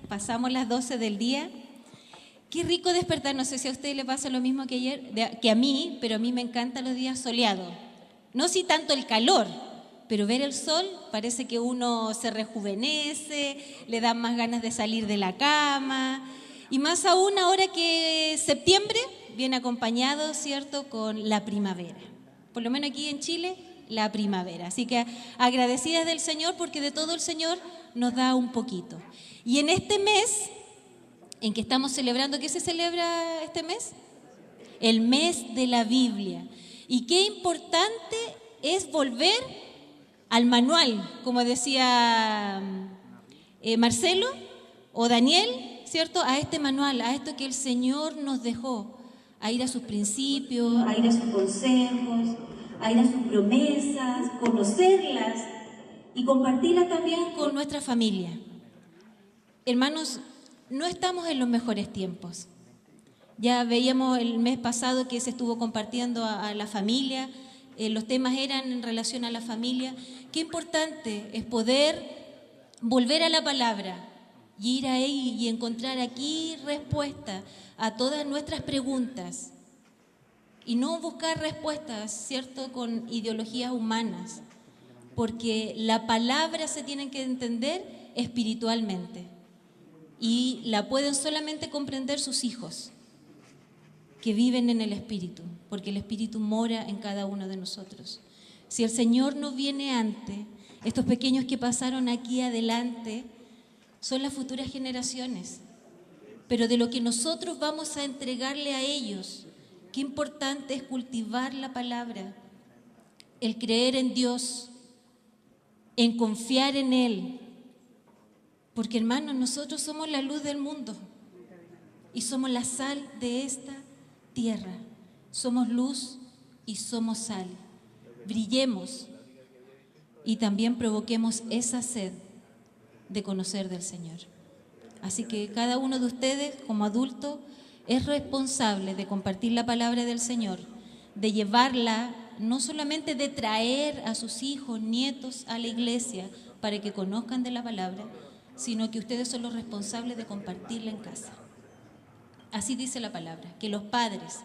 pasamos las 12 del día. Qué rico despertar, no sé si a usted le pasa lo mismo que ayer, que a mí, pero a mí me encantan los días soleados. No si tanto el calor, pero ver el sol parece que uno se rejuvenece, le dan más ganas de salir de la cama. Y más aún ahora que septiembre viene acompañado, ¿cierto?, con la primavera. Por lo menos aquí en Chile, la primavera. Así que agradecidas del Señor porque de todo el Señor nos da un poquito. Y en este mes en que estamos celebrando, ¿qué se celebra este mes? El mes de la Biblia. Y qué importante es volver al manual, como decía Marcelo o Daniel, ¿cierto? A este manual, a esto que el Señor nos dejó, a ir a sus principios, a ir a sus consejos, a ir a sus promesas, conocerlas y compartirlas también con nuestra familia. Hermanos, no estamos en los mejores tiempos. Ya veíamos el mes pasado que se estuvo compartiendo a la familia, los temas eran en relación a la familia. Qué importante es poder volver a la palabra y ir ahí y encontrar aquí respuesta a todas nuestras preguntas y no buscar respuestas, ¿cierto?, con ideologías humanas, porque la palabra se tiene que entender espiritualmente y la pueden solamente comprender sus hijos que viven en el Espíritu, porque el Espíritu mora en cada uno de nosotros. Si el Señor no viene antes, estos pequeños que pasaron aquí adelante son las futuras generaciones, pero de lo que nosotros vamos a entregarle a ellos, qué importante es cultivar la palabra, el creer en Dios, en confiar en Él, porque hermanos, nosotros somos la luz del mundo y somos la sal de esta tierra, somos luz y somos sal. Brillemos y también provoquemos esa sed de conocer del Señor. Así que cada uno de ustedes como adulto es responsable de compartir la palabra del Señor, de llevarla, no solamente de traer a sus hijos, nietos a la iglesia para que conozcan de la palabra, sino que ustedes son los responsables de compartirla en casa. Así dice la palabra, que los padres,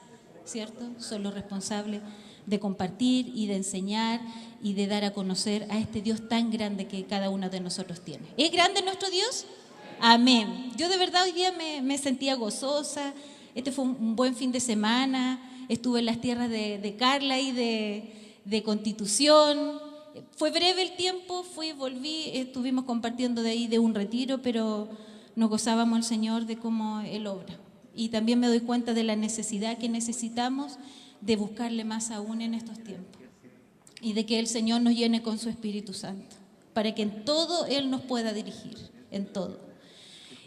¿cierto?, son los responsables de compartir y de enseñar y de dar a conocer a este Dios tan grande que cada uno de nosotros tiene. ¿Es grande nuestro Dios? Amén. Yo de verdad hoy día me sentía gozosa. Este fue un buen fin de semana. Estuve en las tierras de Carla y de Constitución. Fue breve el tiempo, fui, volví, estuvimos compartiendo de ahí de un retiro, pero nos gozábamos al Señor de cómo Él obra. Y también me doy cuenta de la necesidad que necesitamos de buscarle más aún en estos tiempos. Y de que el Señor nos llene con su Espíritu Santo, para que en todo Él nos pueda dirigir, en todo.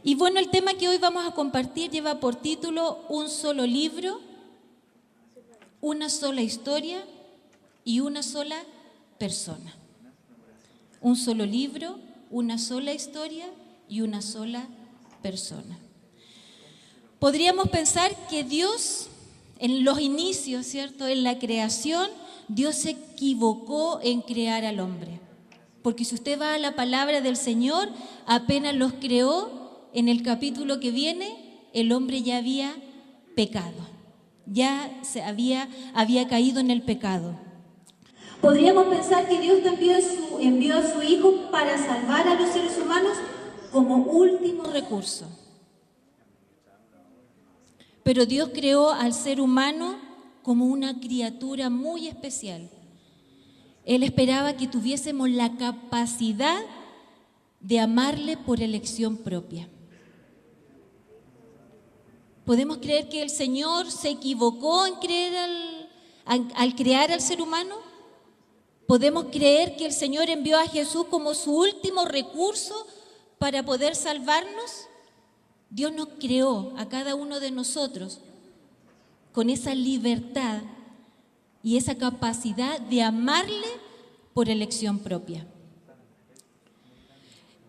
Y bueno, el tema que hoy vamos a compartir lleva por título Un solo libro, una sola historia y una sola persona. Un solo libro, una sola historia y una sola persona. Podríamos pensar que Dios, en los inicios, ¿cierto?, en la creación, Dios se equivocó en crear al hombre. Porque si usted va a la palabra del Señor, apenas los creó, en el capítulo que viene, el hombre ya había pecado. Ya había caído en el pecado. Podríamos pensar que Dios envió a su Hijo para salvar a los seres humanos como último recurso. Pero Dios creó al ser humano como una criatura muy especial. Él esperaba que tuviésemos la capacidad de amarle por elección propia. ¿Podemos creer que el Señor se equivocó en al crear al ser humano? ¿Podemos creer que el Señor envió a Jesús como su último recurso para poder salvarnos? Dios nos creó a cada uno de nosotros con esa libertad y esa capacidad de amarle por elección propia.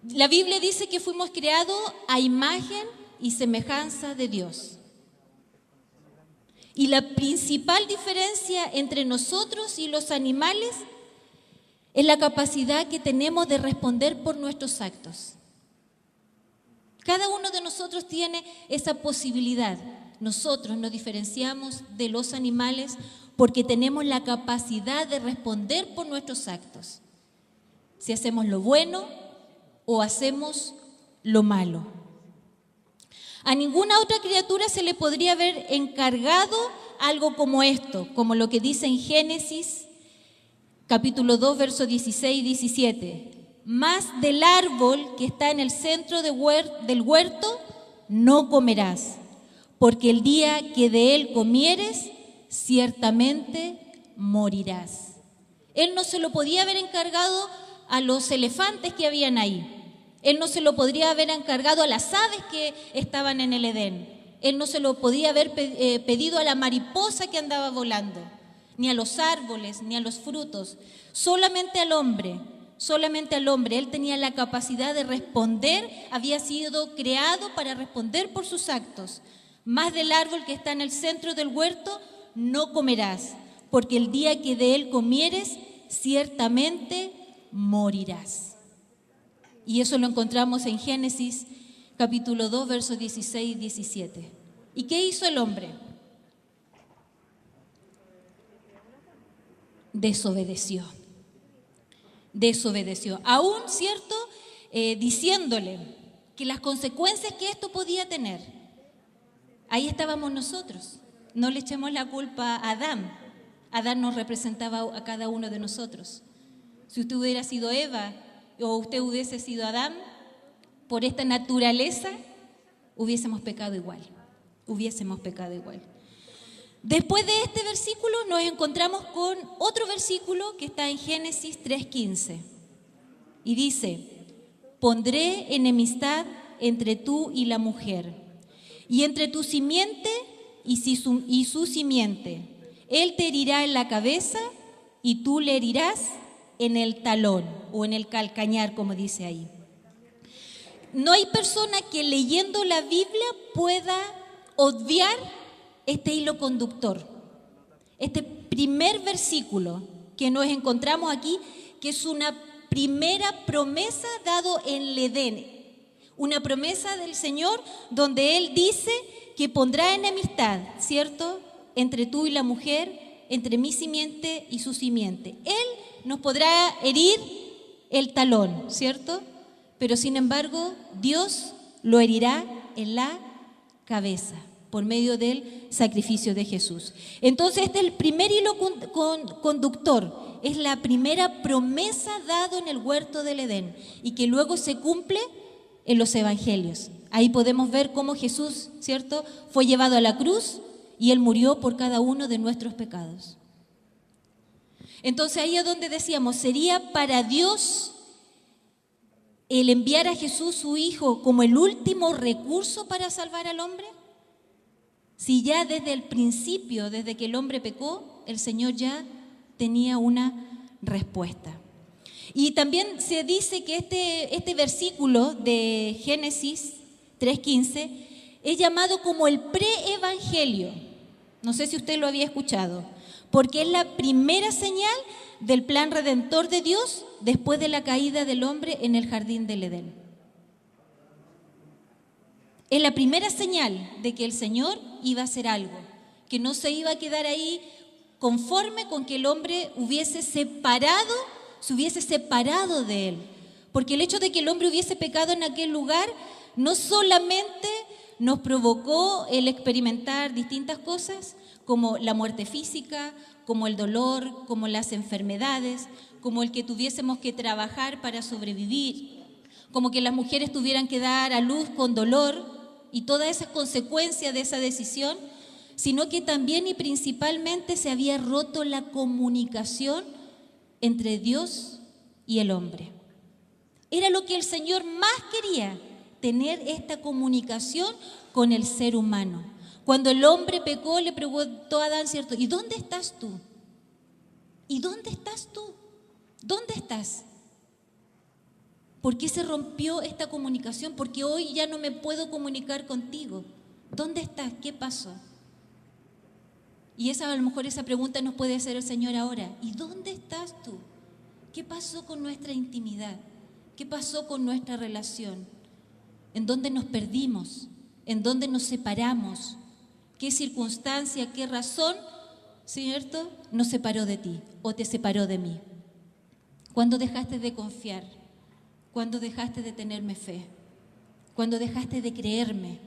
La Biblia dice que fuimos creados a imagen y semejanza de Dios. Y la principal diferencia entre nosotros y los animales es la capacidad que tenemos de responder por nuestros actos. Cada uno de nosotros tiene esa posibilidad. Nosotros nos diferenciamos de los animales porque tenemos la capacidad de responder por nuestros actos. Si hacemos lo bueno o hacemos lo malo. A ninguna otra criatura se le podría haber encargado algo como esto, como lo que dice en Génesis, capítulo 2, versos 16 y 17. Más del árbol que está en el centro del huerto no comerás, porque el día que de él comieres, ciertamente morirás. Él no se lo podía haber encargado a los elefantes que habían ahí. Él no se lo podría haber encargado a las aves que estaban en el Edén. Él no se lo podía haber pedido a la mariposa que andaba volando, ni a los árboles, ni a los frutos. Solamente al hombre. Él tenía la capacidad de responder, había sido creado para responder por sus actos. Más del árbol que está en el centro del huerto no comerás, porque el día que de él comieres, ciertamente morirás. Y eso lo encontramos en Génesis capítulo 2, versos 16 y 17. ¿Y qué hizo el hombre? Desobedeció. Aún, ¿cierto? Diciéndole que las consecuencias que esto podía tener. Ahí estábamos nosotros. No le echemos la culpa a Adán. Adán nos representaba a cada uno de nosotros. Si usted hubiera sido Eva o usted hubiese sido Adán, por esta naturaleza, hubiésemos pecado igual. Después de este versículo nos encontramos con otro versículo que está en Génesis 3:15. Y dice, pondré enemistad entre tú y la mujer, y entre tu simiente y su simiente. Él te herirá en la cabeza y tú le herirás en el talón o en el calcañar, como dice ahí. No hay persona que leyendo la Biblia pueda obviar este hilo conductor, este primer versículo que nos encontramos aquí, que es una primera promesa dado en el Edén, una promesa del Señor donde Él dice que pondrá enemistad, ¿cierto?, entre tú y la mujer, entre mi simiente y su simiente. Él nos podrá herir el talón, ¿cierto? Pero sin embargo, Dios lo herirá en la cabeza por medio del sacrificio de Jesús. Entonces, este es el primer hilo conductor, es la primera promesa dada en el huerto del Edén y que luego se cumple en los evangelios. Ahí podemos ver cómo Jesús, ¿cierto?, fue llevado a la cruz y Él murió por cada uno de nuestros pecados. Entonces ahí es donde decíamos, ¿sería para Dios el enviar a Jesús su Hijo como el último recurso para salvar al hombre? Si ya desde el principio, desde que el hombre pecó, el Señor ya tenía una respuesta. Y también se dice que este versículo de Génesis 3:15 es llamado como el pre-evangelio. No sé si usted lo había escuchado, porque es la primera señal del plan redentor de Dios después de la caída del hombre en el jardín del Edén. Es la primera señal de que el Señor iba a hacer algo, que no se iba a quedar ahí conforme con que el hombre se hubiese separado de Él. Porque el hecho de que el hombre hubiese pecado en aquel lugar no solamente nos provocó el experimentar distintas cosas, como la muerte física, como el dolor, como las enfermedades, como el que tuviésemos que trabajar para sobrevivir, como que las mujeres tuvieran que dar a luz con dolor y todas esas consecuencias de esa decisión, sino que también y principalmente se había roto la comunicación entre Dios y el hombre. Era lo que el Señor más quería, tener esta comunicación con el ser humano. Cuando el hombre pecó, le preguntó a Adán, ¿cierto? ¿Y dónde estás tú? ¿Y dónde estás tú? ¿Dónde estás? ¿Por qué se rompió esta comunicación? Porque hoy ya no me puedo comunicar contigo. ¿Dónde estás? ¿Qué pasó? Y a lo mejor esa pregunta nos puede hacer el Señor ahora. ¿Y dónde estás tú? ¿Qué pasó con nuestra intimidad? ¿Qué pasó con nuestra relación? en dónde nos perdimos, en dónde nos separamos, qué circunstancia, qué razón, ¿cierto?, nos separó de ti o te separó de mí. ¿Cuándo dejaste de confiar? ¿Cuándo dejaste de tenerme fe? ¿Cuándo dejaste de creerme?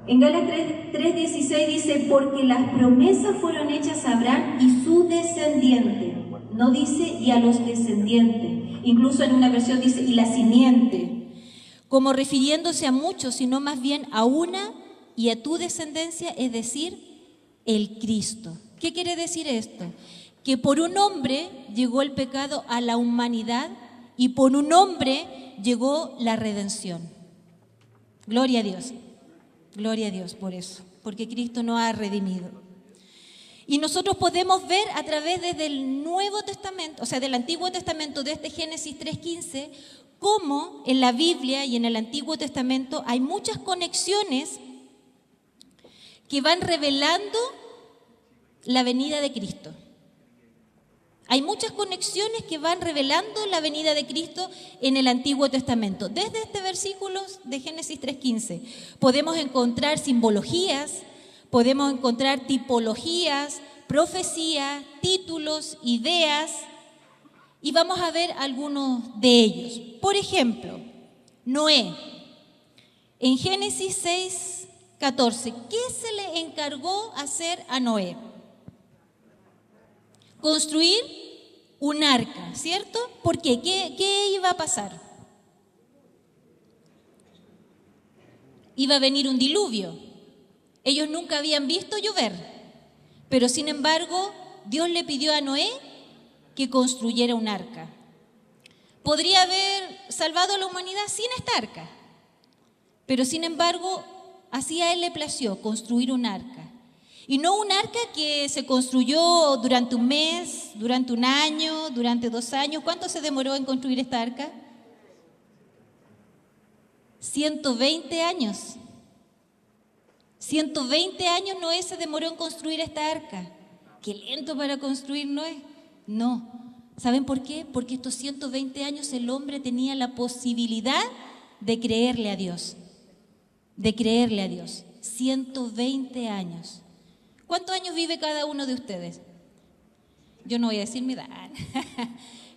En Gálatas 3:16 dice, porque las promesas fueron hechas a Abraham y su descendiente. No dice y a los descendientes. Incluso en una versión dice y la simiente. Como refiriéndose a muchos, sino más bien a una y a tu descendencia, es decir, el Cristo. ¿Qué quiere decir esto? Que por un hombre llegó el pecado a la humanidad y por un hombre llegó la redención. Gloria a Dios. Gloria a Dios por eso, porque Cristo nos ha redimido. Y nosotros podemos ver a través desde el Nuevo Testamento, o sea, del Antiguo Testamento, desde Génesis 3:15, cómo en la Biblia y en el Antiguo Testamento hay muchas conexiones que van revelando la venida de Cristo. Hay muchas conexiones que van revelando la venida de Cristo en el Antiguo Testamento. Desde este versículo de Génesis 3:15 podemos encontrar simbologías, podemos encontrar tipologías, profecías, títulos, ideas, y vamos a ver algunos de ellos. Por ejemplo, Noé. En Génesis 6:14, ¿qué se le encargó hacer a Noé? Construir un arca, ¿cierto? ¿Por qué? ¿Qué iba a pasar? Iba a venir un diluvio. Ellos nunca habían visto llover, pero sin embargo, Dios le pidió a Noé que construyera un arca. Podría haber salvado a la humanidad sin esta arca, pero sin embargo, así a él le plació construir un arca. Y no un arca que se construyó durante un mes, durante un año, durante 2 años. ¿Cuánto se demoró en construir esta arca? 120 años. 120 años Noé se demoró en construir esta arca. ¿Qué lento para construir Noé? No. ¿Saben por qué? Porque estos 120 años el hombre tenía la posibilidad de creerle a Dios. De creerle a Dios. 120 años. ¿Cuántos años vive cada uno de ustedes? Yo no voy a decir mi edad.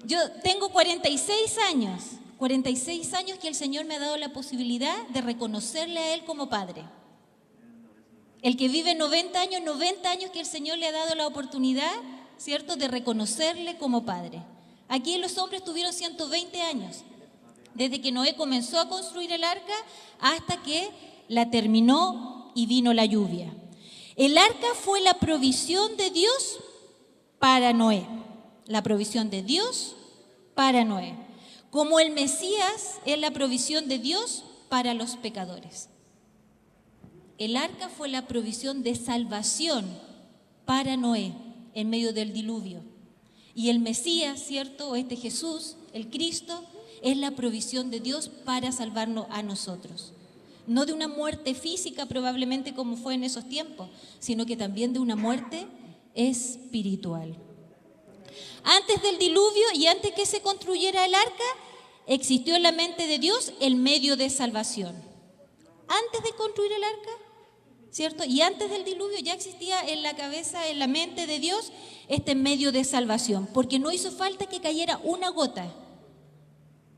Yo tengo 46 años. 46 años que el Señor me ha dado la posibilidad de reconocerle a Él como Padre. El que vive 90 años que el Señor le ha dado la oportunidad, ¿cierto?, de reconocerle como Padre. Aquí los hombres tuvieron 120 años, desde que Noé comenzó a construir el arca hasta que la terminó y vino la lluvia. El arca fue la provisión de Dios para Noé. La provisión de Dios para Noé. Como el Mesías es la provisión de Dios para los pecadores. El arca fue la provisión de salvación para Noé en medio del diluvio. Y el Mesías, ¿cierto? Este Jesús, el Cristo, es la provisión de Dios para salvarnos a nosotros. No de una muerte física probablemente como fue en esos tiempos, sino que también de una muerte espiritual. Antes del diluvio y antes que se construyera el arca, existió en la mente de Dios el medio de salvación. Antes de construir el arca, ¿cierto? Y antes del diluvio ya existía en la cabeza, en la mente de Dios, este medio de salvación, porque no hizo falta que cayera una gota,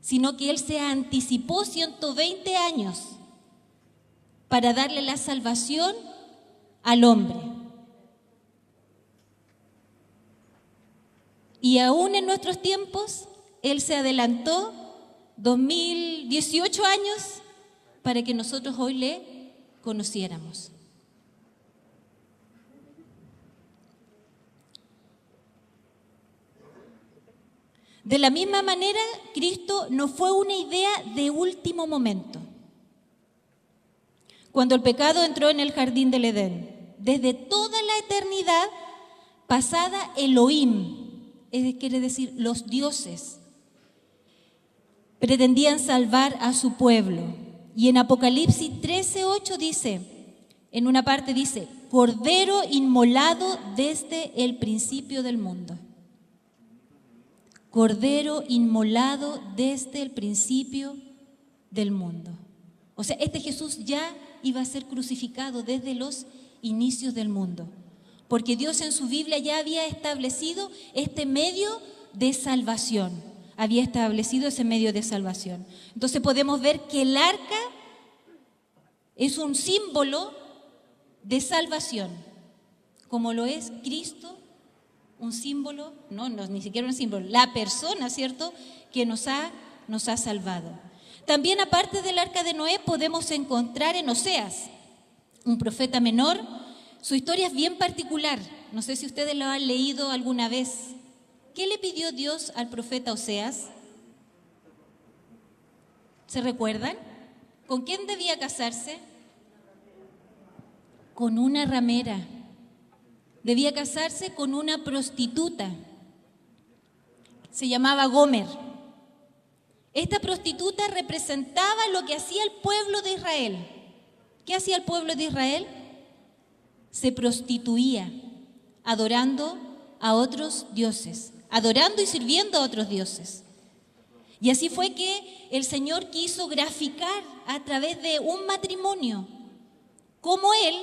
sino que Él se anticipó 120 años para darle la salvación al hombre. Y aún en nuestros tiempos, Él se adelantó 2018 años para que nosotros hoy le conociéramos. De la misma manera, Cristo no fue una idea de último momento. Cuando el pecado entró en el jardín del Edén, desde toda la eternidad pasada, Elohim, quiere decir los dioses, pretendían salvar a su pueblo. Y en Apocalipsis 13:8 dice, en una parte dice, Cordero inmolado desde el principio del mundo. Cordero inmolado desde el principio del mundo. O sea, este Jesús ya iba a ser crucificado desde los inicios del mundo, porque Dios en su Biblia ya había establecido este medio de salvación, había establecido ese medio de salvación. Entonces podemos ver que el arca es un símbolo de salvación, como lo es Cristo, un símbolo, no, ni siquiera un símbolo, la persona, ¿cierto?, que nos ha salvado. También, aparte del arca de Noé, podemos encontrar en Oseas, un profeta menor. Su historia es bien particular, no sé si ustedes lo han leído alguna vez. ¿Qué le pidió Dios al profeta Oseas? ¿Se recuerdan? ¿Con quién debía casarse? Con una ramera. Debía casarse con una prostituta. Se llamaba Gomer. Esta prostituta representaba lo que hacía el pueblo de Israel. ¿Qué hacía el pueblo de Israel? Se prostituía, adorando a otros dioses, adorando y sirviendo a otros dioses. Y así fue que el Señor quiso graficar a través de un matrimonio cómo Él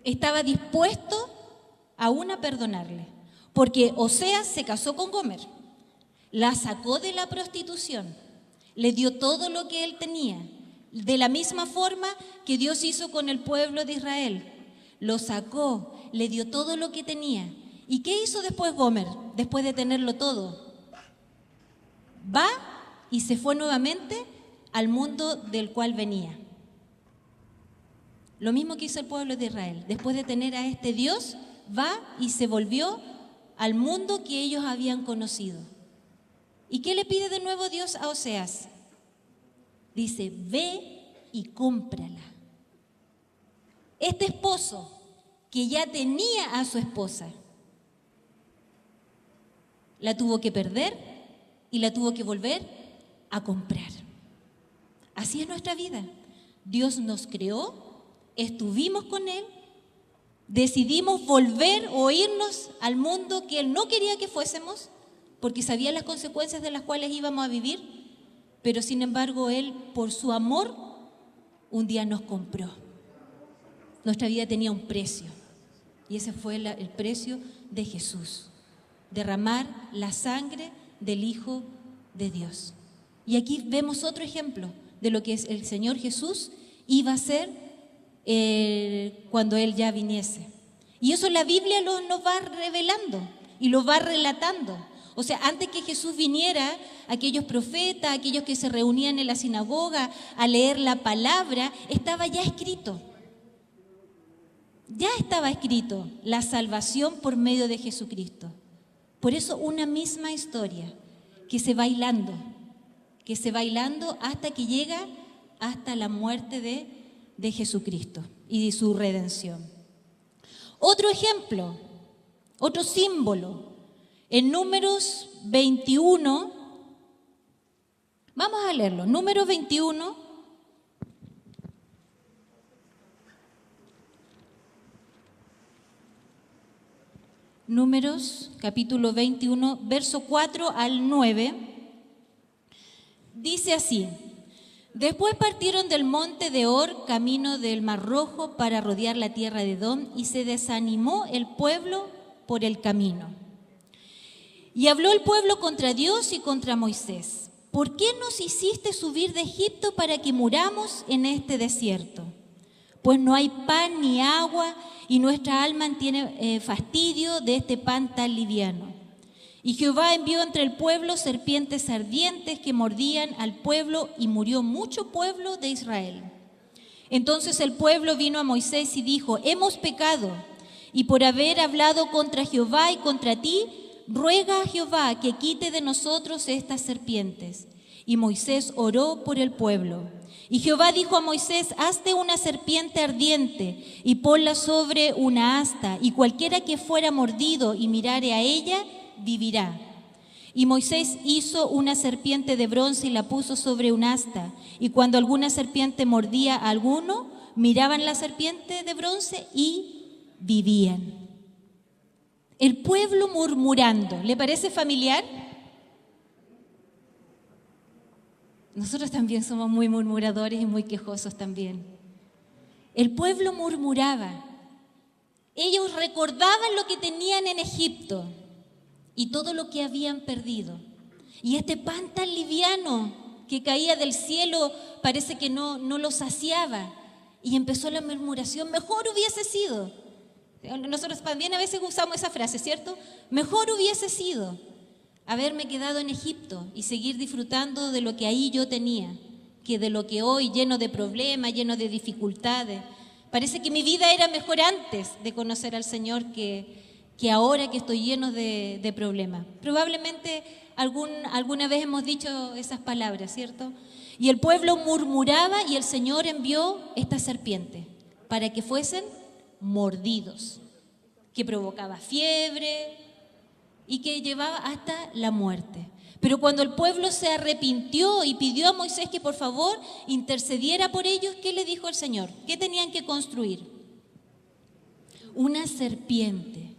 estaba dispuesto aún a perdonarle, porque Oseas se casó con Gomer, la sacó de la prostitución, le dio todo lo que él tenía, de la misma forma que Dios hizo con el pueblo de Israel. Lo sacó, le dio todo lo que tenía. ¿Y qué hizo después Gomer, después de tenerlo todo? Va y se fue nuevamente al mundo del cual venía. Lo mismo que hizo el pueblo de Israel. Después de tener a este Dios, va y se volvió al mundo que ellos habían conocido. ¿Y qué le pide de nuevo Dios a Oseas? Dice, ve y cómprala. Este esposo que ya tenía a su esposa, la tuvo que perder y la tuvo que volver a comprar. Así es nuestra vida. Dios nos creó, estuvimos con Él, decidimos volver o irnos al mundo que Él no quería que fuésemos, porque sabía las consecuencias de las cuales íbamos a vivir, pero sin embargo Él, por su amor, un día nos compró. Nuestra vida tenía un precio, y ese fue el precio de Jesús, derramar la sangre del Hijo de Dios. Y aquí vemos otro ejemplo de lo que el Señor Jesús iba a hacer cuando Él ya viniese. Y eso la Biblia nos va revelando y lo va relatando. O sea, antes que Jesús viniera, aquellos profetas, aquellos que se reunían en la sinagoga a leer la palabra, estaba ya escrito. Ya estaba escrito la salvación por medio de Jesucristo. Por eso una misma historia que se va hilando hasta que llega hasta la muerte de Jesucristo y de su redención. Otro ejemplo, otro símbolo, en Números 21, vamos a leerlo, Números 21, Números capítulo 21, verso 4 al 9, dice así: Después partieron del monte de Hor, camino del Mar Rojo, para rodear la tierra de Edom, y se desanimó el pueblo por el camino. Y habló el pueblo contra Dios y contra Moisés: ¿Por qué nos hiciste subir de Egipto para que muramos en este desierto? Pues no hay pan ni agua, y nuestra alma tiene fastidio de este pan tan liviano. Y Jehová envió entre el pueblo serpientes ardientes que mordían al pueblo, y murió mucho pueblo de Israel. Entonces el pueblo vino a Moisés y dijo: Hemos pecado, y por haber hablado contra Jehová y contra ti, ruega a Jehová que quite de nosotros estas serpientes. Y Moisés oró por el pueblo. Y Jehová dijo a Moisés: Hazte una serpiente ardiente y ponla sobre una asta, y cualquiera que fuera mordido y mirare a ella, vivirá. Y Moisés hizo una serpiente de bronce y la puso sobre un asta. Y cuando alguna serpiente mordía a alguno, miraban la serpiente de bronce y vivían. El pueblo murmurando. ¿Le parece familiar? Nosotros también somos muy murmuradores y muy quejosos también. El pueblo murmuraba. Ellos recordaban lo que tenían en Egipto y todo lo que habían perdido. Y este pan tan liviano que caía del cielo parece que no lo saciaba. Y empezó la murmuración, mejor hubiese sido. Nosotros también a veces usamos esa frase, ¿cierto? Mejor hubiese sido haberme quedado en Egipto y seguir disfrutando de lo que ahí yo tenía, que de lo que hoy, lleno de problemas, lleno de dificultades. Parece que mi vida era mejor antes de conocer al Señor que ahora que estoy lleno de problemas. Probablemente alguna vez hemos dicho esas palabras, ¿cierto? Y el pueblo murmuraba y el Señor envió esta serpiente para que fuesen mordidos, que provocaba fiebre y que llevaba hasta la muerte. Pero cuando el pueblo se arrepintió y pidió a Moisés que por favor intercediera por ellos, ¿qué le dijo el Señor? ¿Qué tenían que construir? Una serpiente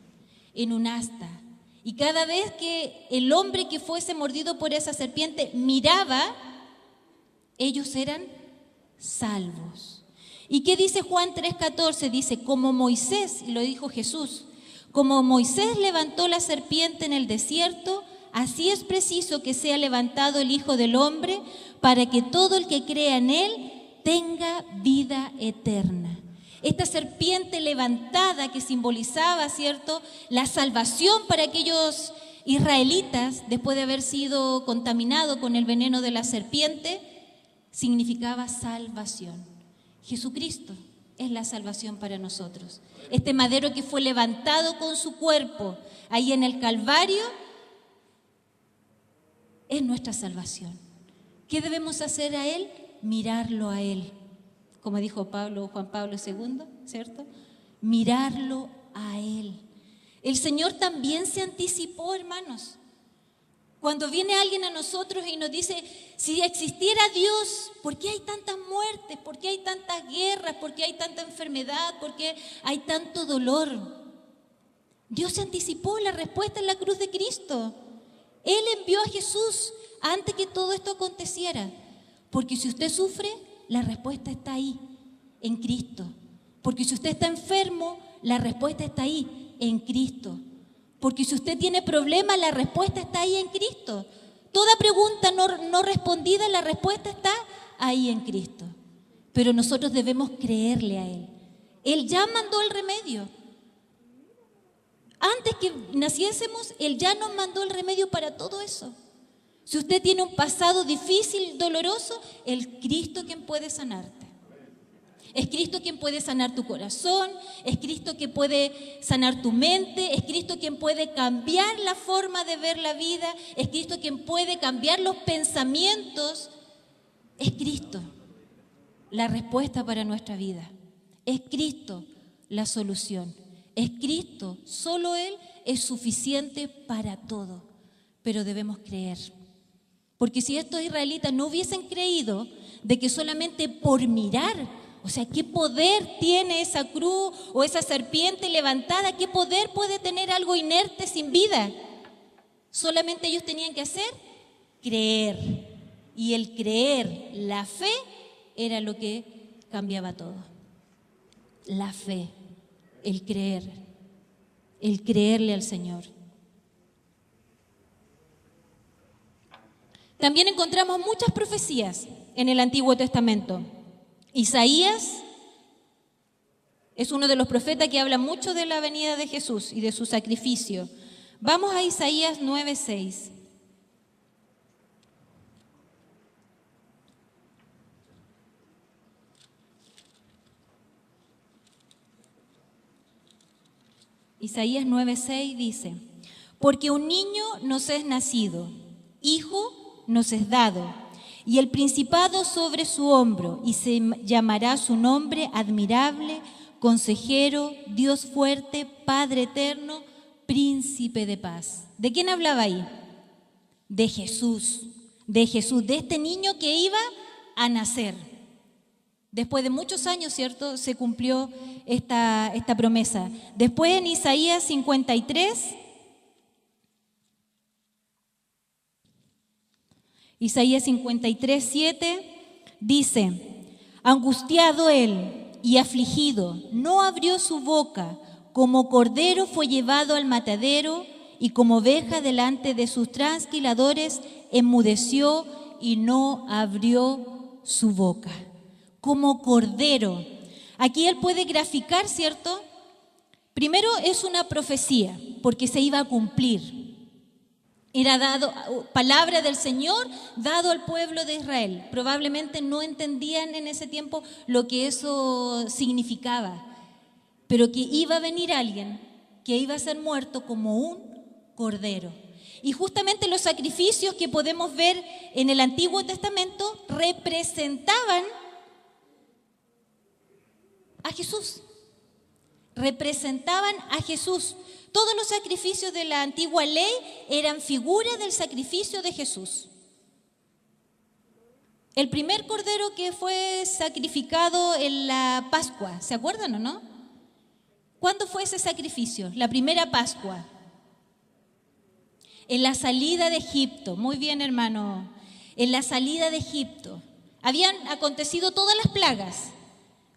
en un asta. Y cada vez que el hombre que fuese mordido por esa serpiente miraba, ellos eran salvos. ¿Y qué dice Juan 3:14? Dice, como Moisés, y lo dijo Jesús, como Moisés levantó la serpiente en el desierto, así es preciso que sea levantado el Hijo del Hombre para que todo el que crea en él tenga vida eterna. Esta serpiente levantada que simbolizaba, ¿cierto?, la salvación para aquellos israelitas después de haber sido contaminados con el veneno de la serpiente, significaba salvación. Jesucristo es la salvación para nosotros. Este madero que fue levantado con su cuerpo ahí en el Calvario es nuestra salvación. ¿Qué debemos hacer a Él? Mirarlo a Él. Como dijo Juan Pablo II, ¿cierto? Mirarlo a Él. El Señor también se anticipó, hermanos. Cuando viene alguien a nosotros y nos dice, si existiera Dios, ¿por qué hay tantas muertes? ¿Por qué hay tantas guerras? ¿Por qué hay tanta enfermedad? ¿Por qué hay tanto dolor? Dios se anticipó, la respuesta en la cruz de Cristo. Él envió a Jesús antes que todo esto aconteciera. Porque si usted sufre, la respuesta está ahí, en Cristo. Porque si usted está enfermo, la respuesta está ahí, en Cristo. Porque si usted tiene problemas, la respuesta está ahí en Cristo. Toda pregunta no respondida, la respuesta está ahí en Cristo. Pero nosotros debemos creerle a Él. Él ya mandó el remedio. Antes que naciésemos, Él ya nos mandó el remedio para todo eso. Si usted tiene un pasado difícil, doloroso, es Cristo quien puede sanarte. Es Cristo quien puede sanar tu corazón, es Cristo quien puede sanar tu mente, es Cristo quien puede cambiar la forma de ver la vida, es Cristo quien puede cambiar los pensamientos. Es Cristo la respuesta para nuestra vida. Es Cristo la solución. Es Cristo, solo Él es suficiente para todo. Pero debemos creer. Porque si estos israelitas no hubiesen creído de que solamente por mirar, o sea, ¿qué poder tiene esa cruz o esa serpiente levantada? ¿Qué poder puede tener algo inerte sin vida? Solamente ellos tenían que hacer creer. Y el creer, la fe, era lo que cambiaba todo. La fe, el creerle al Señor. También encontramos muchas profecías en el Antiguo Testamento. Isaías es uno de los profetas que habla mucho de la venida de Jesús y de su sacrificio. Vamos a Isaías 9:6. Isaías 9:6 dice, porque un niño nos es nacido, hijo nos es dado, y el principado sobre su hombro, y se llamará su nombre admirable, consejero, Dios fuerte, Padre eterno, príncipe de paz. ¿De quién hablaba ahí? De Jesús, de este niño que iba a nacer. Después de muchos años, ¿cierto?, se cumplió esta promesa. Después en Isaías 53, Isaías 53, 7, dice: angustiado él y afligido, no abrió su boca, como cordero fue llevado al matadero, y como oveja delante de sus trasquiladores, enmudeció y no abrió su boca. Como cordero. Aquí él puede graficar, ¿cierto? Primero es una profecía, porque se iba a cumplir. Era dado, palabra del Señor dado al pueblo de Israel. Probablemente no entendían en ese tiempo lo que eso significaba, pero que iba a venir alguien que iba a ser muerto como un cordero. Y justamente los sacrificios que podemos ver en el Antiguo Testamento representaban a Jesús. Representaban a Jesús. Todos los sacrificios de la antigua ley eran figura del sacrificio de Jesús. El primer cordero que fue sacrificado en la Pascua, ¿se acuerdan o no? ¿Cuándo fue ese sacrificio? La primera Pascua. En la salida de Egipto. Muy bien, hermano. En la salida de Egipto. Habían acontecido todas las plagas,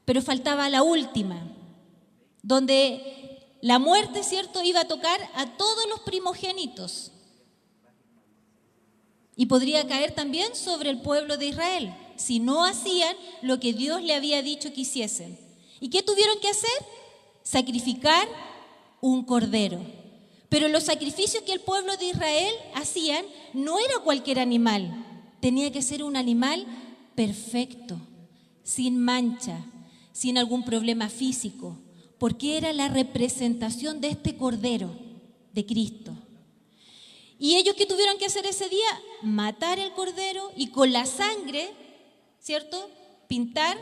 pero faltaba la última, donde la muerte, ¿cierto?, iba a tocar a todos los primogénitos y podría caer también sobre el pueblo de Israel si no hacían lo que Dios le había dicho que hiciesen. ¿Y qué tuvieron que hacer? Sacrificar un cordero. Pero los sacrificios que el pueblo de Israel hacían no era cualquier animal, tenía que ser un animal perfecto, sin mancha, sin algún problema físico, porque era la representación de este Cordero de Cristo. Y ellos, ¿qué tuvieron que hacer ese día? Matar el Cordero y con la sangre, ¿cierto?, pintar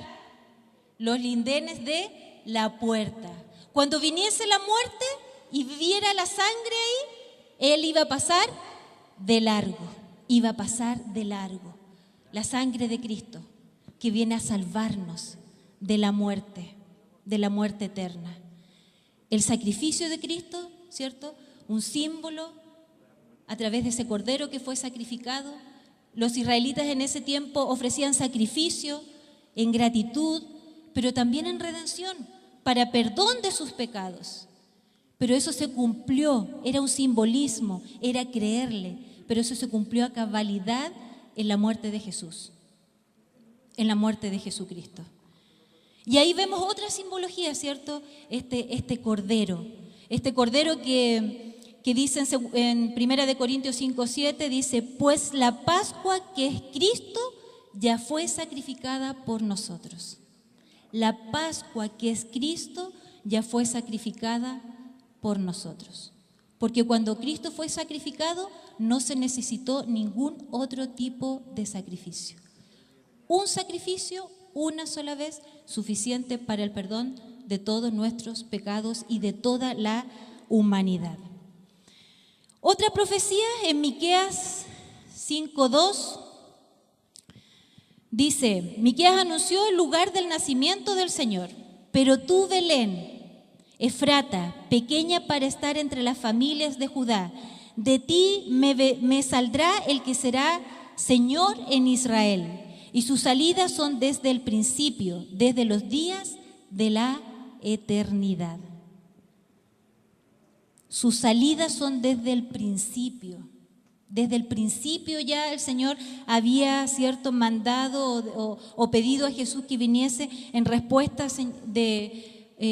los lindenes de la puerta. Cuando viniese la muerte y viera la sangre ahí, él iba a pasar de largo, iba a pasar de largo. La sangre de Cristo que viene a salvarnos de la muerte eterna. El sacrificio de Cristo, ¿cierto? Un símbolo a través de ese cordero que fue sacrificado. Los israelitas en ese tiempo ofrecían sacrificio en gratitud, pero también en redención, para perdón de sus pecados. Pero eso se cumplió, era un simbolismo, era creerle, pero eso se cumplió a cabalidad en la muerte de Jesús, en la muerte de Jesucristo. Y ahí vemos otra simbología, ¿cierto? Este cordero que dice en 1 Corintios 5:7, dice: pues la Pascua que es Cristo ya fue sacrificada por nosotros. La Pascua que es Cristo ya fue sacrificada por nosotros. Porque cuando Cristo fue sacrificado no se necesitó ningún otro tipo de sacrificio. Un sacrificio, una sola vez, suficiente para el perdón de todos nuestros pecados y de toda la humanidad. Otra profecía en Miqueas 5:2 dice: Miqueas anunció el lugar del nacimiento del Señor, pero tú, Belén, Efrata, pequeña para estar entre las familias de Judá, de ti me saldrá el que será Señor en Israel, y sus salidas son desde el principio, desde los días de la eternidad. Sus salidas son desde el principio. Desde el principio ya el Señor había, ¿cierto?, mandado o pedido a Jesús que viniese en respuesta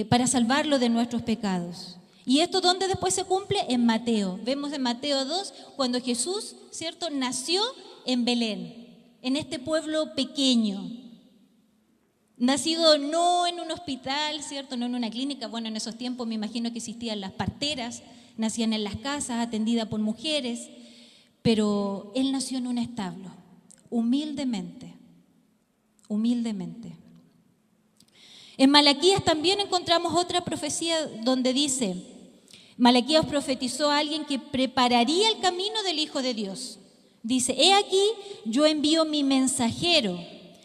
para salvarlo de nuestros pecados. ¿Y esto dónde después se cumple? En Mateo. Vemos en Mateo 2 cuando Jesús, ¿cierto?, nació en Belén, en este pueblo pequeño. Nacido no en un hospital, ¿cierto?, no en una clínica. Bueno, en esos tiempos me imagino que existían las parteras, nacían en las casas, atendidas por mujeres, pero él nació en un establo, humildemente. En Malaquías también encontramos otra profecía donde dice: Malaquías profetizó a alguien que prepararía el camino del Hijo de Dios. Dice: he aquí, yo envío mi mensajero,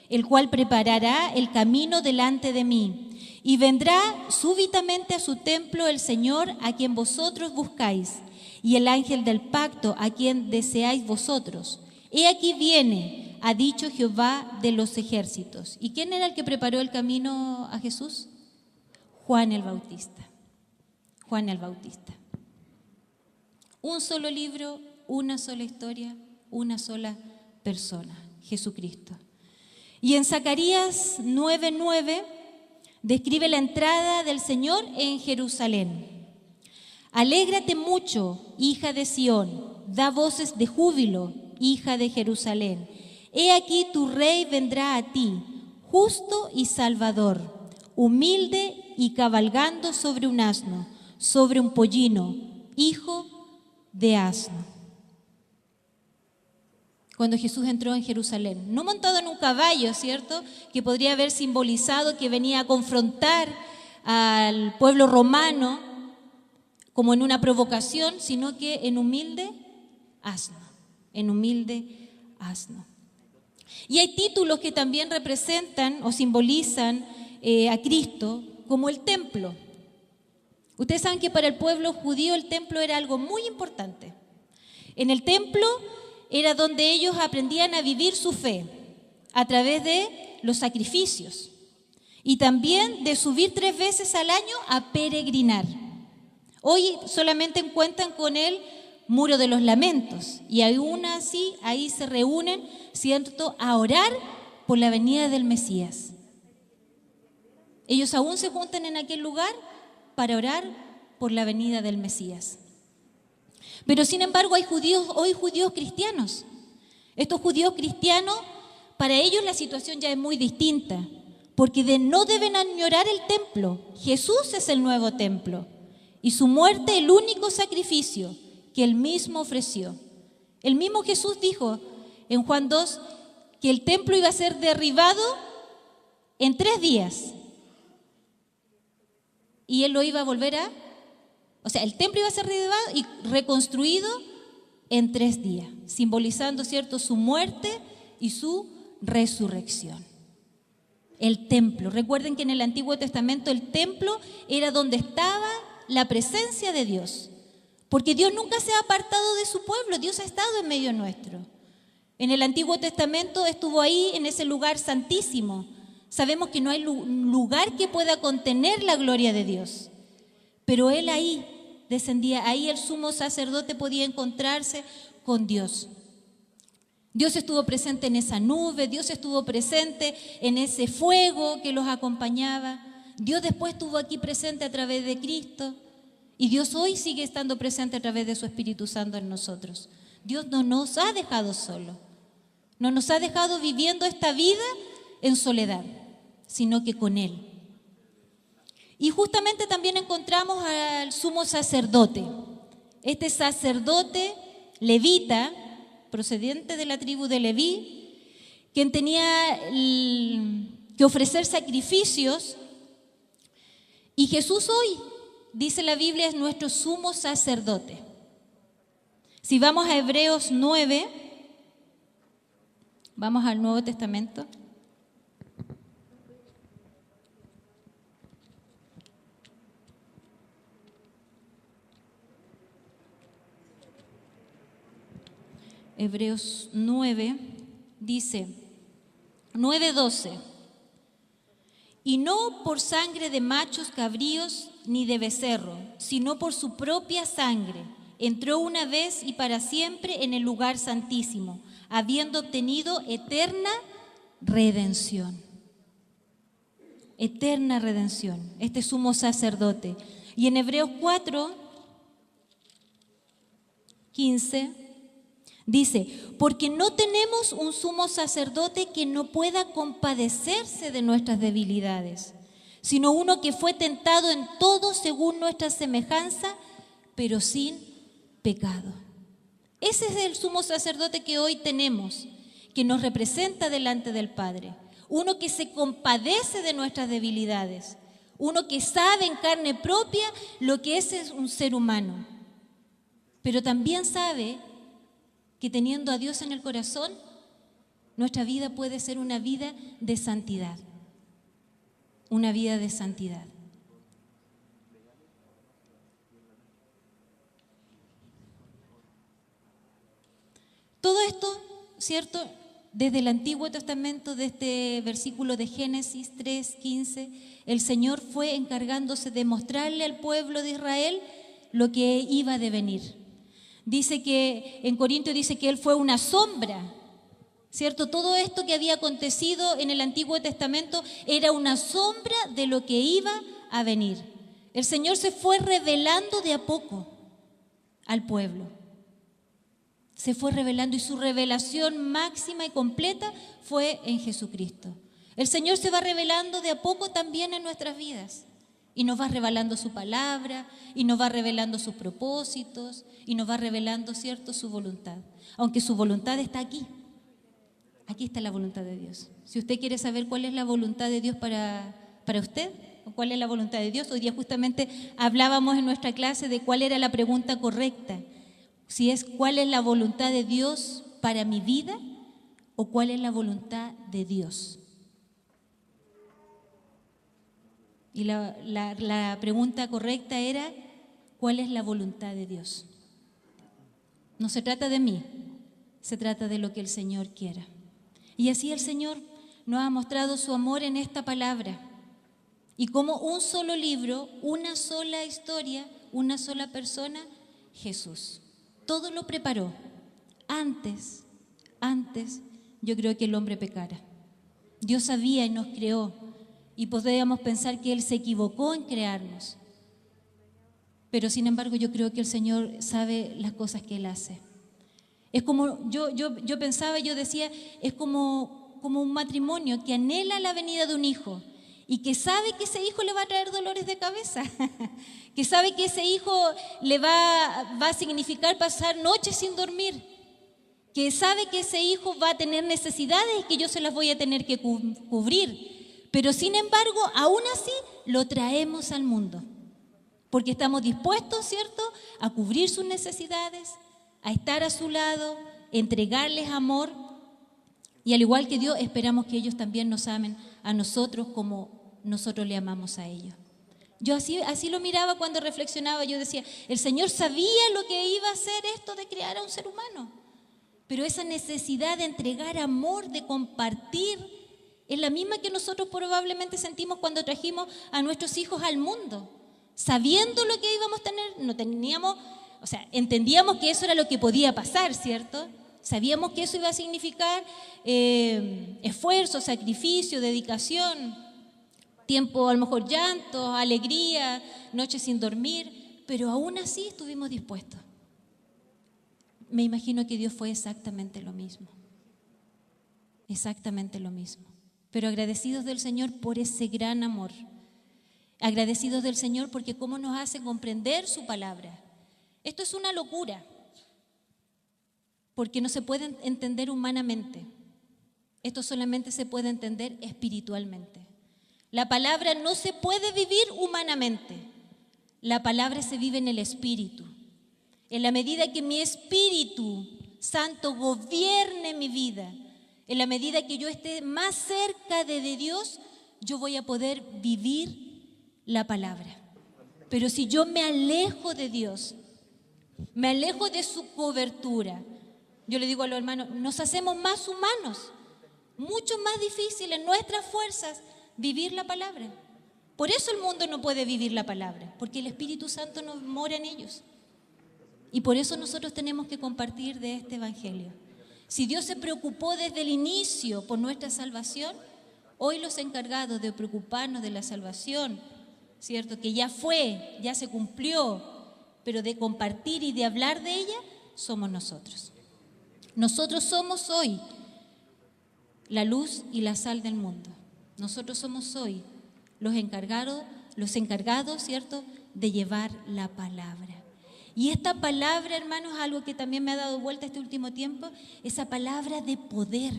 el cual preparará el camino delante de mí. Y vendrá súbitamente a su templo el Señor a quien vosotros buscáis, y el ángel del pacto a quien deseáis vosotros. He aquí viene, ha dicho Jehová de los ejércitos. ¿Y quién era el que preparó el camino a Jesús? Juan el Bautista. Juan el Bautista. Un solo libro, una sola historia, una sola persona, Jesucristo. Y en Zacarías 9:9 describe la entrada del Señor en Jerusalén. Alégrate mucho, hija de Sión, da voces de júbilo, hija de Jerusalén. He aquí tu rey vendrá a ti, justo y salvador, humilde y cabalgando sobre un asno, sobre un pollino, hijo de asno. Cuando Jesús entró en Jerusalén, no montado en un caballo, ¿cierto?, que podría haber simbolizado que venía a confrontar al pueblo romano como en una provocación, sino que en humilde asno, en humilde asno. Y hay títulos que también representan o simbolizan a Cristo, como el templo. Ustedes saben que para el pueblo judío el templo era algo muy importante. En el templo era donde ellos aprendían a vivir su fe a través de los sacrificios y también de subir 3 veces al año a peregrinar. Hoy solamente cuentan con el Muro de los Lamentos y aún así ahí se reúnen, ¿cierto?, a orar por la venida del Mesías. Ellos aún se juntan en aquel lugar para orar por la venida del Mesías. Pero sin embargo hay hoy judíos cristianos. Estos judíos cristianos, para ellos la situación ya es muy distinta, porque no deben añorar el templo. Jesús es el nuevo templo y su muerte el único sacrificio que él mismo ofreció. El mismo Jesús dijo en Juan 2 que el templo iba a ser derribado en 3 días y él lo iba a volver a... O sea, el templo iba a ser derribado y reconstruido en 3 días, simbolizando, ¿cierto?, su muerte y su resurrección. El templo. Recuerden que en el Antiguo Testamento el templo era donde estaba la presencia de Dios, porque Dios nunca se ha apartado de su pueblo, Dios ha estado en medio nuestro. En el Antiguo Testamento estuvo ahí en ese lugar santísimo. Sabemos que no hay lugar que pueda contener la gloria de Dios, pero Él ahí descendía, ahí el sumo sacerdote podía encontrarse con Dios. Dios estuvo presente en esa nube, Dios estuvo presente en ese fuego que los acompañaba. Dios después estuvo aquí presente a través de Cristo y Dios hoy sigue estando presente a través de su Espíritu Santo en nosotros. Dios no nos ha dejado solo, no nos ha dejado viviendo esta vida en soledad, sino que con Él. Y justamente también encontramos al sumo sacerdote, este sacerdote levita, procedente de la tribu de Leví, quien tenía que ofrecer sacrificios. Y Jesús hoy, dice la Biblia, es nuestro sumo sacerdote. Si vamos a Hebreos 9, vamos al Nuevo Testamento. Hebreos 9 dice, 9:12, y no por sangre de machos cabríos ni de becerro, sino por su propia sangre, entró una vez y para siempre en el lugar santísimo, habiendo obtenido eterna redención. Eterna redención, este sumo sacerdote. Y en Hebreos 4:15 dice, porque no tenemos un sumo sacerdote que no pueda compadecerse de nuestras debilidades, sino uno que fue tentado en todo según nuestra semejanza, pero sin pecado. Ese es el sumo sacerdote que hoy tenemos, que nos representa delante del Padre. Uno que se compadece de nuestras debilidades, uno que sabe en carne propia lo que es un ser humano, pero también sabe que teniendo a Dios en el corazón, nuestra vida puede ser una vida de santidad. Una vida de santidad. Todo esto, ¿cierto? Desde el Antiguo Testamento, de este versículo de Génesis 3:15, el Señor fue encargándose de mostrarle al pueblo de Israel lo que iba a devenir. Dice que, en Corintios dice que Él fue una sombra, ¿cierto? Todo esto que había acontecido en el Antiguo Testamento era una sombra de lo que iba a venir. El Señor se fue revelando de a poco al pueblo. Se fue revelando y su revelación máxima y completa fue en Jesucristo. El Señor se va revelando de a poco también en nuestras vidas y nos va revelando su palabra y nos va revelando sus propósitos y nos va revelando, ¿cierto?, su voluntad. Aunque su voluntad está aquí. Aquí está la voluntad de Dios. Si usted quiere saber cuál es la voluntad de Dios para usted, o cuál es la voluntad de Dios, hoy día justamente hablábamos en nuestra clase de cuál era la pregunta correcta. Si es cuál es la voluntad de Dios para mi vida o cuál es la voluntad de Dios. Y la pregunta correcta era ¿cuál es la voluntad de Dios? No se trata de mí, se trata de lo que el Señor quiera. Y así el Señor nos ha mostrado su amor en esta palabra. Y como un solo libro, una sola historia, una sola persona, Jesús. Todo lo preparó. Antes, yo creo que el hombre pecara. Dios sabía y nos creó. Y podríamos pensar que Él se equivocó en crearnos. Pero sin embargo yo creo que el Señor sabe las cosas que Él hace. Es como, yo pensaba, yo decía, es como un matrimonio que anhela la venida de un hijo y que sabe que ese hijo le va a traer dolores de cabeza, que sabe que ese hijo le va a significar pasar noches sin dormir, que sabe que ese hijo va a tener necesidades y que yo se las voy a tener que cubrir, pero sin embargo, aún así lo traemos al mundo, porque estamos dispuestos, ¿cierto?, a cubrir sus necesidades, a estar a su lado, entregarles amor, y al igual que Dios, esperamos que ellos también nos amen a nosotros como nosotros le amamos a ellos. Yo así lo miraba cuando reflexionaba. Yo decía, el Señor sabía lo que iba a hacer esto de crear a un ser humano, pero esa necesidad de entregar amor, de compartir, es la misma que nosotros probablemente sentimos cuando trajimos a nuestros hijos al mundo. Sabiendo lo que íbamos a tener, entendíamos que eso era lo que podía pasar, ¿cierto? Sabíamos que eso iba a significar esfuerzo, sacrificio, dedicación, tiempo, a lo mejor llanto, alegría, noches sin dormir, pero aún así estuvimos dispuestos. Me imagino que Dios fue exactamente lo mismo. Exactamente lo mismo. Pero agradecidos del Señor por ese gran amor. Agradecidos del Señor porque cómo nos hace comprender su palabra. Esto es una locura, porque no se puede entender humanamente. Esto solamente se puede entender espiritualmente. La palabra no se puede vivir humanamente. La palabra se vive en el Espíritu. En la medida que mi Espíritu Santo gobierne mi vida, en la medida que yo esté más cerca de Dios, yo voy a poder vivir la palabra. Pero si yo me alejo de Dios, me alejo de su cobertura, yo le digo a los hermanos, nos hacemos más humanos, mucho más difícil en nuestras fuerzas vivir la palabra. Por eso el mundo no puede vivir la palabra, porque el Espíritu Santo no mora en ellos. Y por eso nosotros tenemos que compartir de este Evangelio. Si Dios se preocupó desde el inicio por nuestra salvación, hoy los encargados de preocuparnos de la salvación, ¿cierto?, que ya fue, ya se cumplió, pero de compartir y de hablar de ella, somos nosotros. Nosotros somos hoy la luz y la sal del mundo. Nosotros somos hoy los encargados, ¿cierto?, de llevar la palabra. Y esta palabra, hermanos, algo que también me ha dado vuelta este último tiempo, esa palabra de poder.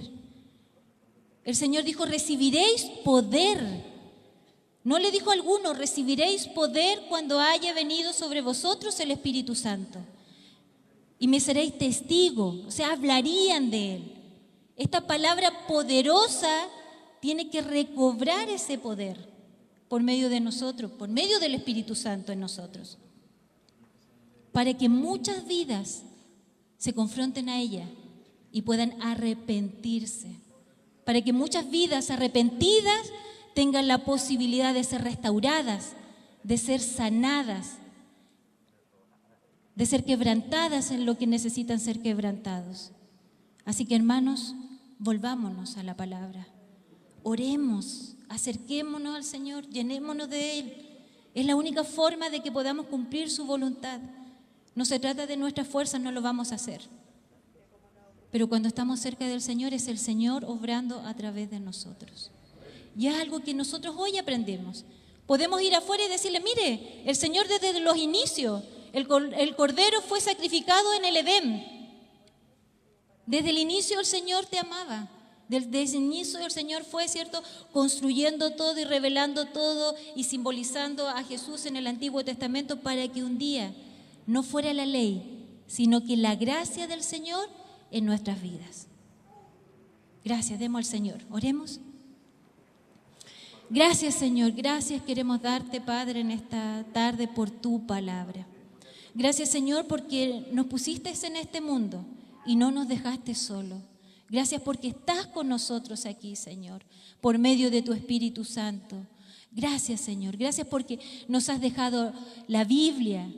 El Señor dijo, recibiréis poder. No le dijo a alguno, recibiréis poder cuando haya venido sobre vosotros el Espíritu Santo. Y me seréis testigo, o sea, hablarían de Él. Esta palabra poderosa tiene que recobrar ese poder por medio de nosotros, por medio del Espíritu Santo en nosotros, para que muchas vidas se confronten a ella y puedan arrepentirse, para que muchas vidas arrepentidas tengan la posibilidad de ser restauradas, de ser sanadas, de ser quebrantadas en lo que necesitan ser quebrantados. Así que, hermanos, volvámonos a la palabra, oremos, acerquémonos al Señor, llenémonos de Él. Es la única forma de que podamos cumplir su voluntad. No se trata de nuestras fuerzas, no lo vamos a hacer. Pero cuando estamos cerca del Señor, es el Señor obrando a través de nosotros. Y es algo que nosotros hoy aprendemos. Podemos ir afuera y decirle, mire, el Señor desde los inicios, el Cordero fue sacrificado en el Edén. Desde el inicio el Señor te amaba. Desde el inicio el Señor fue, ¿cierto?, construyendo todo y revelando todo y simbolizando a Jesús en el Antiguo Testamento para que un día no fuera la ley, sino que la gracia del Señor en nuestras vidas. Gracias, demos al Señor. Oremos. Gracias, Señor, gracias queremos darte, Padre, en esta tarde por tu palabra. Gracias, Señor, porque nos pusiste en este mundo y no nos dejaste solos. Gracias porque estás con nosotros aquí, Señor, por medio de tu Espíritu Santo. Gracias, Señor, gracias porque nos has dejado la Biblia,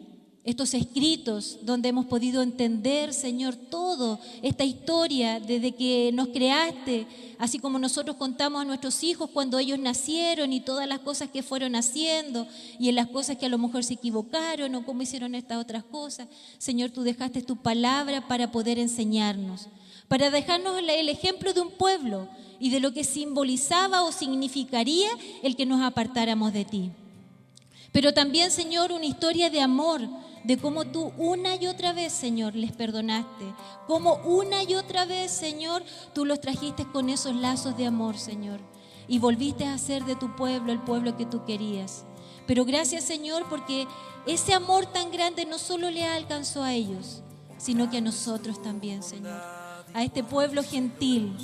estos escritos donde hemos podido entender, Señor, todo esta historia desde que nos creaste, así como nosotros contamos a nuestros hijos cuando ellos nacieron y todas las cosas que fueron haciendo y en las cosas que a lo mejor se equivocaron o cómo hicieron estas otras cosas. Señor, tú dejaste tu palabra para poder enseñarnos, para dejarnos el ejemplo de un pueblo y de lo que simbolizaba o significaría el que nos apartáramos de ti. Pero también, Señor, una historia de amor, de cómo tú una y otra vez, Señor, les perdonaste, cómo una y otra vez, Señor, tú los trajiste con esos lazos de amor, Señor, y volviste a hacer de tu pueblo el pueblo que tú querías. Pero gracias, Señor, porque ese amor tan grande no solo le alcanzó a ellos, sino que a nosotros también, Señor, a este pueblo gentil,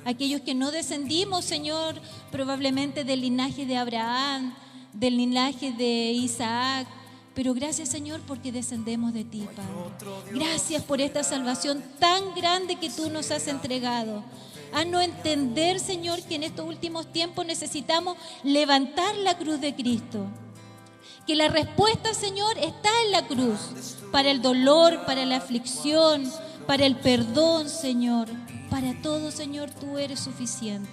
aquellos que no descendimos, Señor, probablemente del linaje de Abraham, del linaje de Isaac, pero gracias, Señor, porque descendemos de ti, Padre. Gracias por esta salvación tan grande que tú nos has entregado. Haznos entender, Señor, que en estos últimos tiempos necesitamos levantar la cruz de Cristo. Que la respuesta, Señor, está en la cruz, para el dolor, para la aflicción, para el perdón, Señor. Para todo, Señor, tú eres suficiente.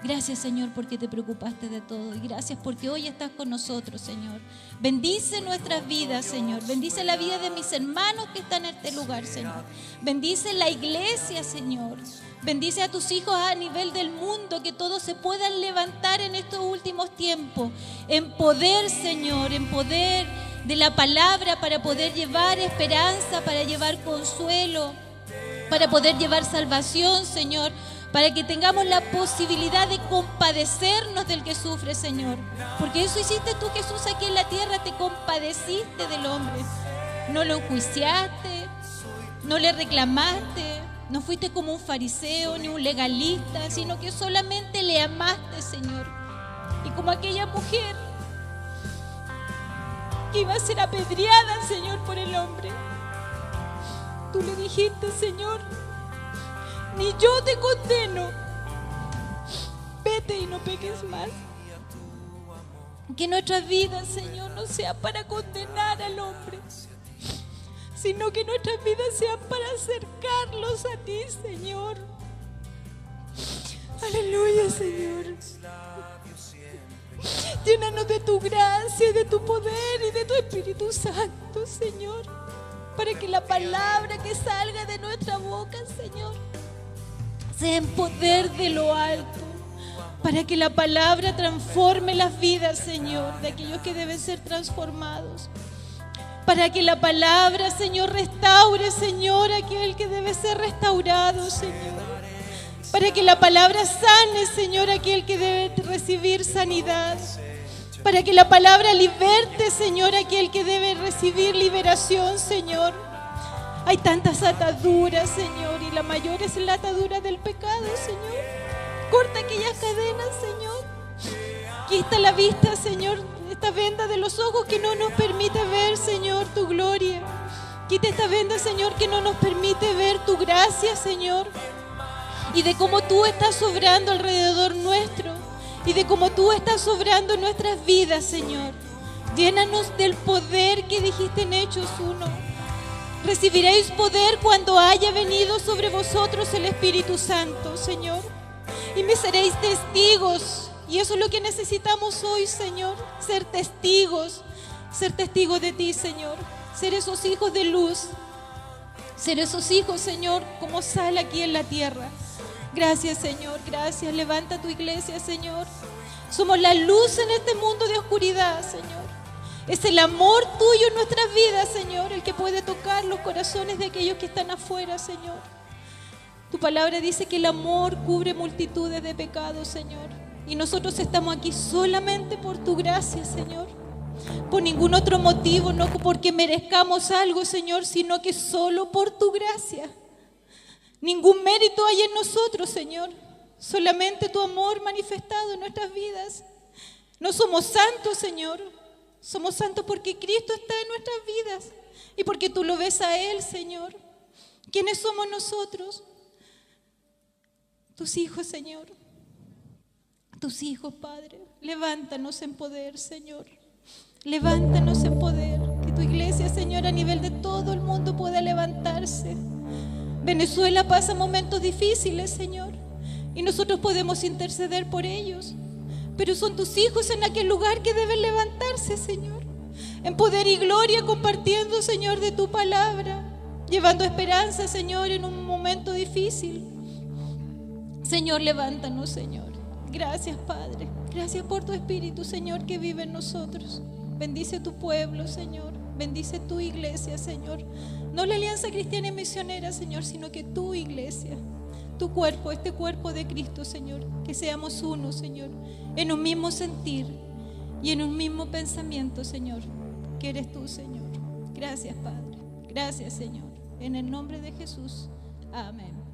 Gracias, Señor, porque te preocupaste de todo. Y gracias porque hoy estás con nosotros, Señor. Bendice nuestras vidas, Señor. Bendice la vida de mis hermanos que están en este lugar, Señor. Bendice la iglesia, Señor. Bendice a tus hijos a nivel del mundo, que todos se puedan levantar en estos últimos tiempos. En poder, Señor, en poder de la palabra, para poder llevar esperanza, para llevar consuelo, para poder llevar salvación, Señor. Para que tengamos la posibilidad de compadecernos del que sufre, Señor. Porque eso hiciste tú, Jesús, aquí en la tierra, te compadeciste del hombre. No lo enjuiciaste, no le reclamaste, no fuiste como un fariseo ni un legalista, sino que solamente le amaste, Señor. Y como aquella mujer que iba a ser apedreada, Señor, por el hombre, tú le dijiste, Señor, ni yo te condeno, vete y no peques más. Que nuestras vidas, Señor, no sea para condenar al hombre, sino que nuestras vidas sean para acercarlos a ti, Señor. Aleluya, Señor. Llénanos de tu gracia, de tu poder y de tu Espíritu Santo, Señor, para que la palabra que salga de nuestra boca, Señor, sea en poder de lo alto, para que la palabra transforme las vidas, Señor, de aquellos que deben ser transformados, para que la palabra, Señor, restaure, Señor, a aquel que debe ser restaurado, Señor, para que la palabra sane, Señor, a aquel que debe recibir sanidad, para que la palabra liberte, Señor, a aquel que debe recibir liberación, Señor. Hay tantas ataduras, Señor, y la mayor es la atadura del pecado, Señor. Corta aquellas cadenas, Señor. Quita la vista, Señor, esta venda de los ojos que no nos permite ver, Señor, tu gloria. Quita esta venda, Señor, que no nos permite ver tu gracia, Señor. Y de cómo tú estás sobrando alrededor nuestro. Y de cómo tú estás sobrando en nuestras vidas, Señor. Llénanos del poder que dijiste en Hechos 1. Recibiréis poder cuando haya venido sobre vosotros el Espíritu Santo, Señor. Y me seréis testigos. Y eso es lo que necesitamos hoy, Señor. Ser testigos de ti, Señor. Ser esos hijos de luz. Ser esos hijos, Señor, como sal aquí en la tierra. Gracias, Señor, gracias. Levanta tu iglesia, Señor. Somos la luz en este mundo de oscuridad, Señor. Es el amor tuyo en nuestras vidas, Señor, el que puede tocar los corazones de aquellos que están afuera, Señor. Tu palabra dice que el amor cubre multitudes de pecados, Señor. Y nosotros estamos aquí solamente por tu gracia, Señor. Por ningún otro motivo, no porque merezcamos algo, Señor, sino que solo por tu gracia. Ningún mérito hay en nosotros, Señor. Solamente tu amor manifestado en nuestras vidas. No somos santos, Señor. Somos santos porque Cristo está en nuestras vidas. Y porque tú lo ves a Él, Señor. ¿Quiénes somos nosotros? Tus hijos, Señor. Tus hijos, Padre. Levántanos en poder, Señor. Levántanos en poder. Que tu iglesia, Señor, a nivel de todo el mundo pueda levantarse. Venezuela pasa momentos difíciles, Señor. Y nosotros podemos interceder por ellos. Pero son tus hijos en aquel lugar que deben levantarse, Señor. En poder y gloria compartiendo, Señor, de tu palabra. Llevando esperanza, Señor, en un momento difícil. Señor, levántanos, Señor. Gracias, Padre. Gracias por tu Espíritu, Señor, que vive en nosotros. Bendice tu pueblo, Señor. Bendice tu iglesia, Señor. No la Alianza Cristiana y Misionera, Señor, sino que tu iglesia, tu cuerpo, este cuerpo de Cristo, Señor. Que seamos uno, Señor, en un mismo sentir y en un mismo pensamiento, Señor, que eres tú, Señor. Gracias, Padre. Gracias, Señor. En el nombre de Jesús. Amén.